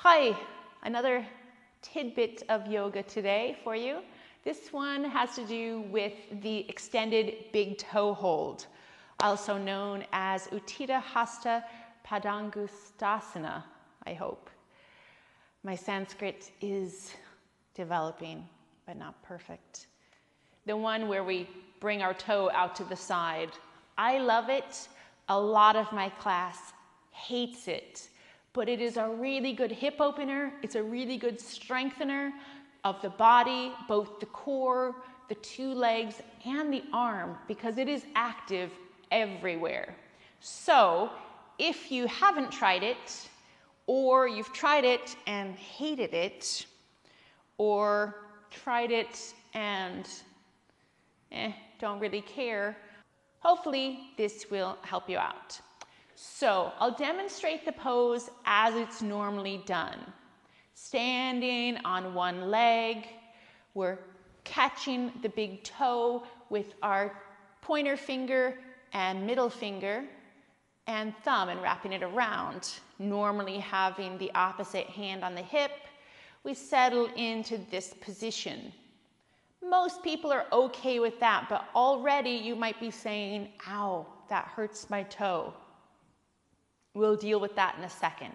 Hi, another tidbit of yoga today for you. This one has to do with the extended big toe hold, also known as Utthita Hasta Padangusthasana, I hope. My Sanskrit is developing, but not perfect. The one where we bring our toe out to the side. I love it. A lot of my class hates it. But it is a really good hip opener. It's a really good strengthener of the body, both the core, the two legs, and the arm, because it is active everywhere. So if you haven't tried it, or you've tried it and hated it, or tried it and don't really care, hopefully this will help you out. So I'll demonstrate the pose as it's normally done. Standing on one leg, we're catching the big toe with our pointer finger and middle finger and thumb and wrapping it around. Normally having the opposite hand on the hip, we settle into this position. Most people are okay with that, but already you might be saying, ow, that hurts my toe. We'll deal with that in a second.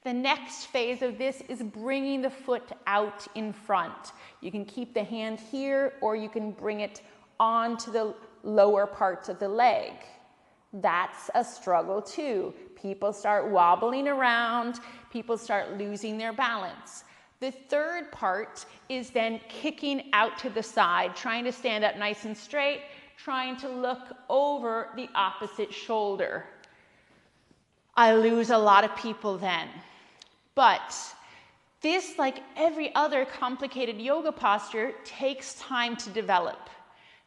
The next phase of this is bringing the foot out in front. You can keep the hand here, or you can bring it onto the lower parts of the leg. That's a struggle too. People start wobbling around, people start losing their balance. The third part is then kicking out to the side, trying to stand up nice and straight, trying to look over the opposite shoulder. I lose a lot of people then. But this, like every other complicated yoga posture, takes time to develop.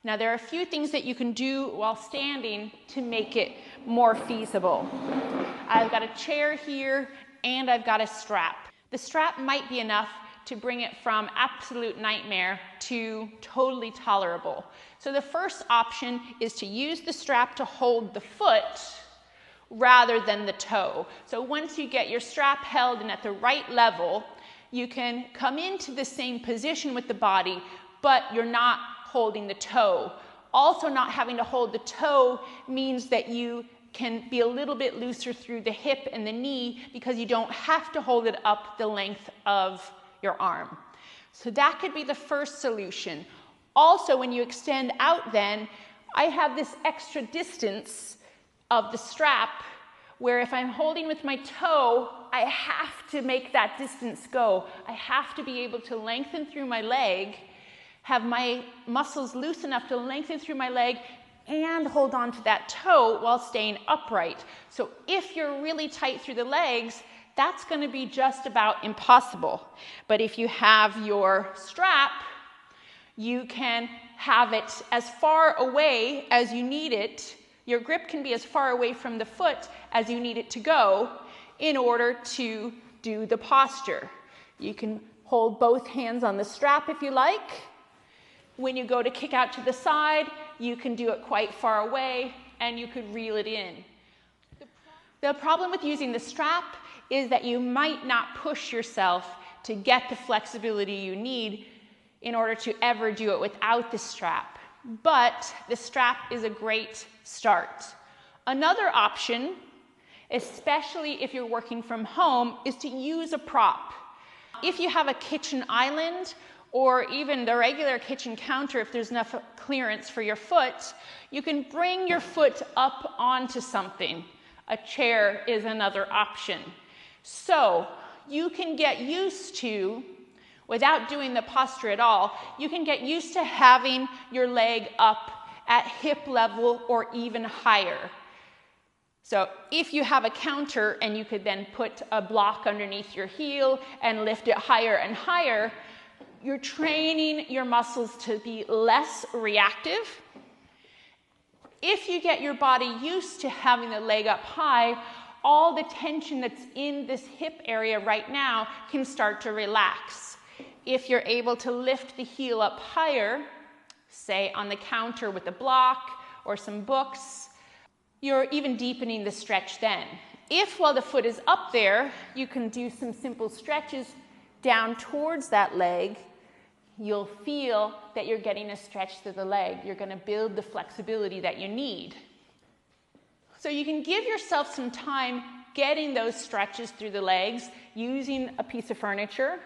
Now, there are a few things that you can do while standing to make it more feasible. I've got a chair here and I've got a strap. The strap might be enough to bring it from absolute nightmare to totally tolerable. So the first option is to use the strap to hold the foot rather than the toe. So once you get your strap held and at the right level, you can come into the same position with the body, but you're not holding the toe. Also, not having to hold the toe means that you can be a little bit looser through the hip and the knee because you don't have to hold it up the length of your arm. So that could be the first solution. Also, when you extend out then, I have this extra distance of the strap where if I'm holding with my toe, I have to make that distance go. I have to be able to lengthen through my leg, have my muscles loose enough to lengthen through my leg and hold on to that toe while staying upright. So if you're really tight through the legs, that's going to be just about impossible. But if you have your strap, you can have it as far away as you need it. Your grip can be as far away from the foot as you need it to go in order to do the posture. You can hold both hands on the strap if you like. When you go to kick out to the side, you can do it quite far away and you could reel it in. The problem with using the strap is that you might not push yourself to get the flexibility you need in order to ever do it without the strap. But the strap is a great start. Another option, especially if you're working from home, is to use a prop. If you have a kitchen island or even the regular kitchen counter, if there's enough clearance for your foot, you can bring your foot up onto something. A chair is another option. So you can get used to, without doing the posture at all, you can get used to having your leg up at hip level or even higher. So if you have a counter and you could then put a block underneath your heel and lift it higher and higher, you're training your muscles to be less reactive. If you get your body used to having the leg up high, all the tension that's in this hip area right now can start to relax. If you're able to lift the heel up higher, say on the counter with a block or some books, you're even deepening the stretch then. If while the foot is up there, you can do some simple stretches down towards that leg, you'll feel that you're getting a stretch through the leg. You're going to build the flexibility that you need. So you can give yourself some time getting those stretches through the legs using a piece of furniture.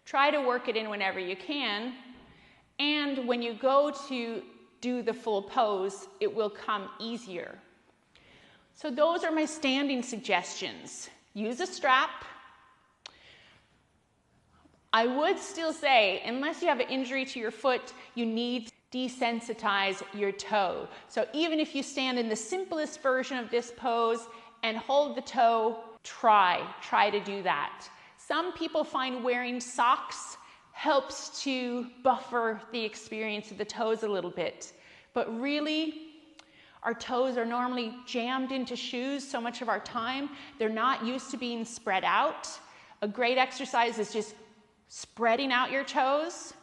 Try to work it in whenever you can. And when you go to do the full pose, it will come easier. So those are my standing suggestions. Use a strap. I would still say, unless you have an injury to your foot, you need to desensitize your toe. So even if you stand in the simplest version of this pose and hold the toe, try to do that. Some people find wearing socks helps to buffer the experience of the toes a little bit. But really, our toes are normally jammed into shoes so much of our time. They're not used to being spread out. A great exercise is just spreading out your toes,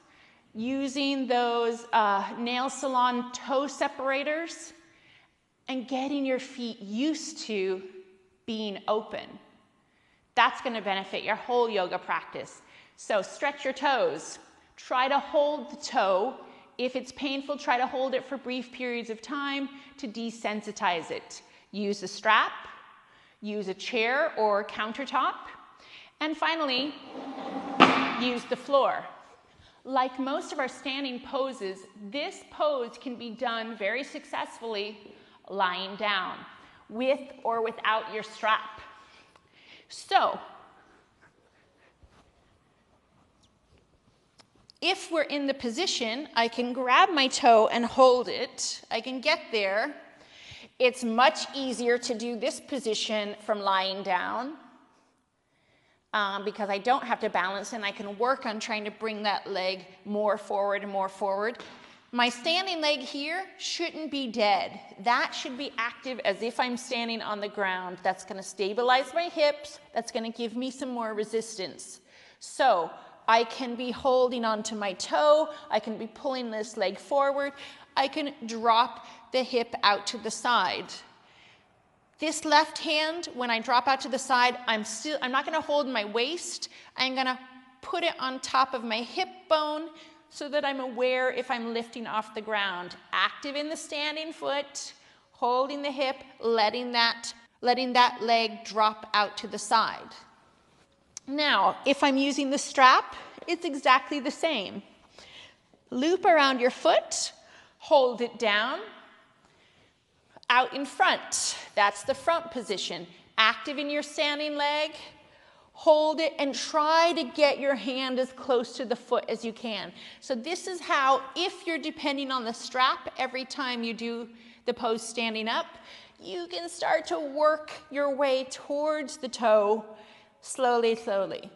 using those nail salon toe separators, and getting your feet used to being open. That's going to benefit your whole yoga practice. So stretch your toes. Try to hold the toe. If it's painful, try to hold it for brief periods of time to desensitize it. Use a strap, use a chair or countertop, and finally, use the floor. Like most of our standing poses, this pose can be done very successfully lying down, with or without your strap. So, if we're in the position, I can grab my toe and hold it. I can get there. It's much easier to do this position from lying down because I don't have to balance and I can work on trying to bring that leg more forward and more forward. My standing leg here shouldn't be dead. That should be active as if I'm standing on the ground. That's going to stabilize my hips. That's going to give me some more resistance. So I can be holding onto my toe. I can be pulling this leg forward. I can drop the hip out to the side. This left hand, when I drop out to the side, I'm not going to hold my waist. I'm going to put it on top of my hip bone so that I'm aware if I'm lifting off the ground. Active in the standing foot, holding the hip, letting that leg drop out to the side. Now, if I'm using the strap, it's exactly the same. Loop around your foot, hold it down, out in front. That's the front position. Active in your standing leg, hold it and try to get your hand as close to the foot as you can. So this is how, if you're depending on the strap every time you do the pose standing up, you can start to work your way towards the toe slowly, slowly.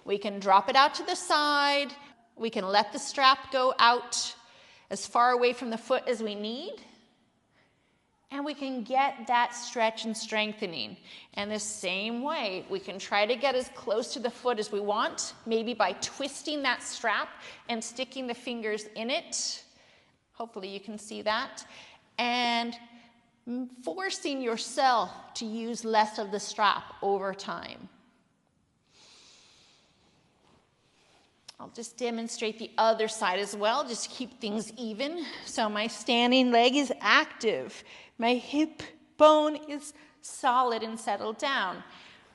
We can drop it out to the side. We can let the strap go out as far away from the foot as we need. And we can get that stretch and strengthening. And the same way, we can try to get as close to the foot as we want, maybe by twisting that strap and sticking the fingers in it. Hopefully you can see that. And forcing yourself to use less of the strap over time. I'll just demonstrate the other side as well, just to keep things even. So my standing leg is active. My hip bone is solid and settled down.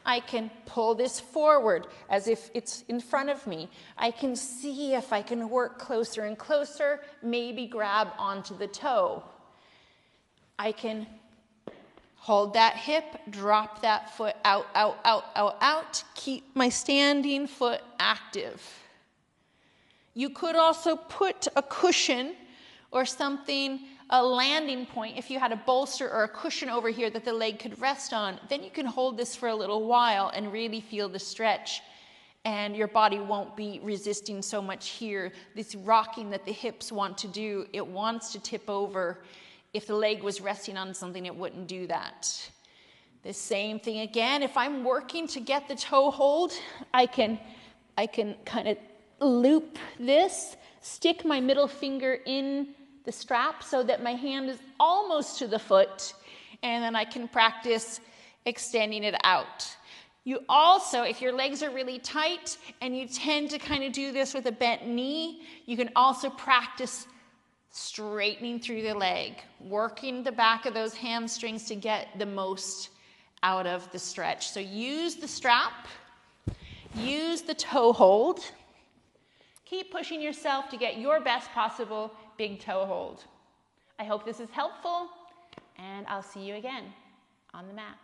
I can pull this forward as if it's in front of me. I can see if I can work closer and closer, maybe grab onto the toe. I can hold that hip, drop that foot out, out, out, out, out. Keep my standing foot active. You could also put a cushion or something, a landing point, if you had a bolster or a cushion over here that the leg could rest on, then you can hold this for a little while and really feel the stretch. And your body won't be resisting so much here. This rocking that the hips want to do, it wants to tip over. If the leg was resting on something, it wouldn't do that. The same thing again, if I'm working to get the toe hold, I can kind of loop this, stick my middle finger in the strap so that my hand is almost to the foot, and then I can practice extending it out. You also, if your legs are really tight and you tend to kind of do this with a bent knee, you can also practice straightening through the leg, working the back of those hamstrings to get the most out of the stretch. So use the strap, use the toe hold. Keep pushing yourself to get your best possible big toe hold. I hope this is helpful, and I'll see you again on the mat.